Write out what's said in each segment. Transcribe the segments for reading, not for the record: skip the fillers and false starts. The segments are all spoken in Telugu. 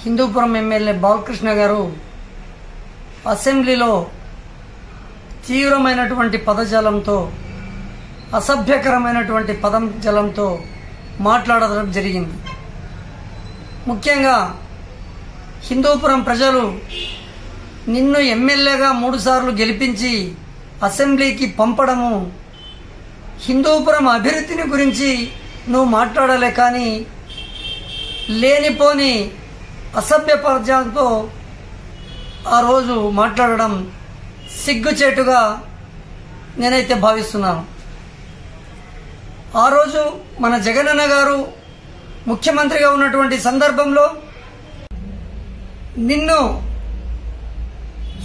హిందూపురం ఎమ్మెల్యే బాలకృష్ణ గారు అసెంబ్లీలో తీవ్రమైనటువంటి పదజాలంతో అసభ్యకరమైనటువంటి పదజాలంతో మాట్లాడడం జరిగింది. ముఖ్యంగా హిందూపురం ప్రజలు నిన్ను ఎమ్మెల్యేగా 3 సార్లు గెలిపించి అసెంబ్లీకి పంపడము, హిందూపురం అభివృద్ధిని గురించి నువ్వు మాట్లాడలే, కానీ లేనిపోని అసభ్య పదజాలంతో ఆ రోజు మాట్లాడడం సిగ్గుచేటుగా నేనైతే భావిస్తున్నాను. ఆ రోజు మన జగనన్న గారు ముఖ్యమంత్రిగా ఉన్నటువంటి సందర్భంలో నిన్ను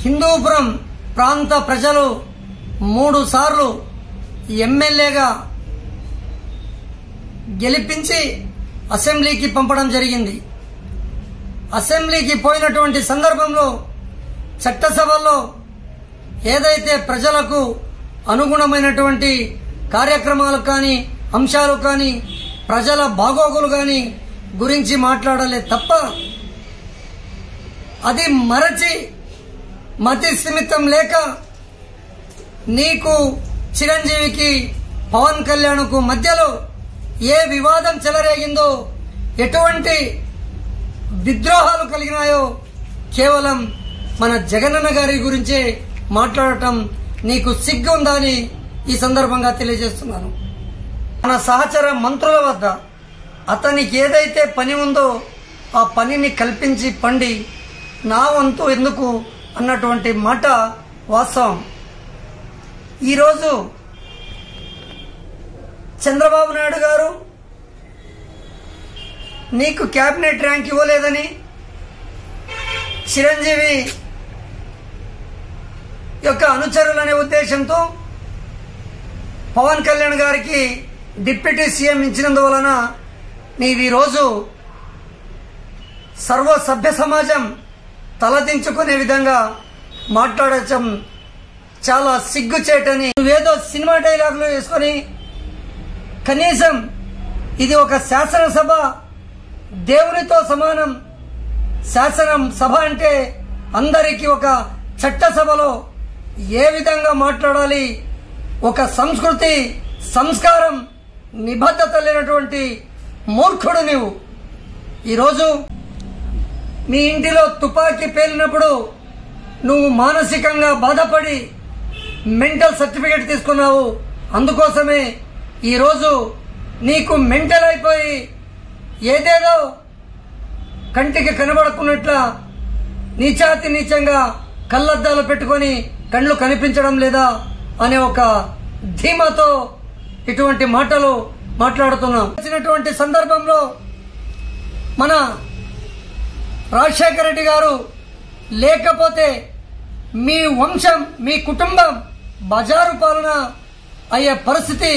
హిందూపురం ప్రాంత ప్రజలు 3 సార్లు ఎమ్మెల్యేగా గెలిపించి అసెంబ్లీకి పంపడం జరిగింది. అసెంబ్లీకి పోయినటువంటి సందర్భంలో చట్టసభల్లో ఏదైతే ప్రజలకు అనుగుణమైనటువంటి కార్యక్రమాలు కానీ అంశాలు కానీ ప్రజల బాగోగులు కానీ గురించి మాట్లాడలే తప్ప, అది మరచి మతి స్థిమితం లేక నీకు చిరంజీవికి పవన్ కళ్యాణ్కు మధ్యలో ఏ వివాదం చెలరేగిందో, ఎటువంటి విద్రోహాలు కలిగినాయో కేవలం మన జగనన్న గారి గురించే మాట్లాడటం నీకు సిగ్గుందా అని ఈ సందర్భంగా తెలియజేస్తున్నాను. మన సహచర మంత్రుల వద్ద అతనికి ఏదైతే పని ఉందో ఆ పనిని కల్పించి పండి నా వంతు ఎందుకు అన్నటువంటి మాట వాస్తవం. ఈరోజు చంద్రబాబు నాయుడు గారు నీకు క్యాబినెట్ ర్యాంక్ ఇవ్వలేదని, చిరంజీవి యొక్క అనుచరులనే ఉద్దేశంతో పవన్ కళ్యాణ్ గారికి డిప్యూటీ సీఎం ఇచ్చినందువలన నీవు ఈరోజు సర్వ సభ్య సమాజం తలదించుకునే విధంగా మాట్లాడటం చాలా సిగ్గుచేటని. నువ్వేదో సినిమా డైలాగులు వేసుకొని, కనీసం ఇది ఒక శాసనసభ, దేవునితో సమానం. శాసనసభ అంటే అందరికీ ఒక చట్టసభలో ఏ విధంగా మాట్లాడాలి, ఒక సంస్కృతి సంస్కారం నిబద్ధత లేనటువంటి మూర్ఖుడు నీవు. ఈరోజు మీ ఇంటిలో తుపాకీ పేలినప్పుడు నువ్వు మానసికంగా బాధపడి మెంటల్ సర్టిఫికేట్ తీసుకున్నావు. అందుకోసమే ఈరోజు నీకు మెంటల్ అయిపోయి ఏదేదో కంటికి కనబడుకున్నట్ల నీచాతి నీచంగా కళ్ళద్దాలు పెట్టుకొని కళ్ళు కనిపించడం లేదా అనే ఒక ధీమాతో ఇటువంటి మాటలు మాట్లాడుతున్నాం. వచ్చినటువంటి సందర్భంలో మన రాజశేఖర రెడ్డి గారు లేకపోతే మీ వంశం, మీ కుటుంబం బజారు పాలన అయ్యే పరిస్థితి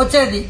వచ్చేది.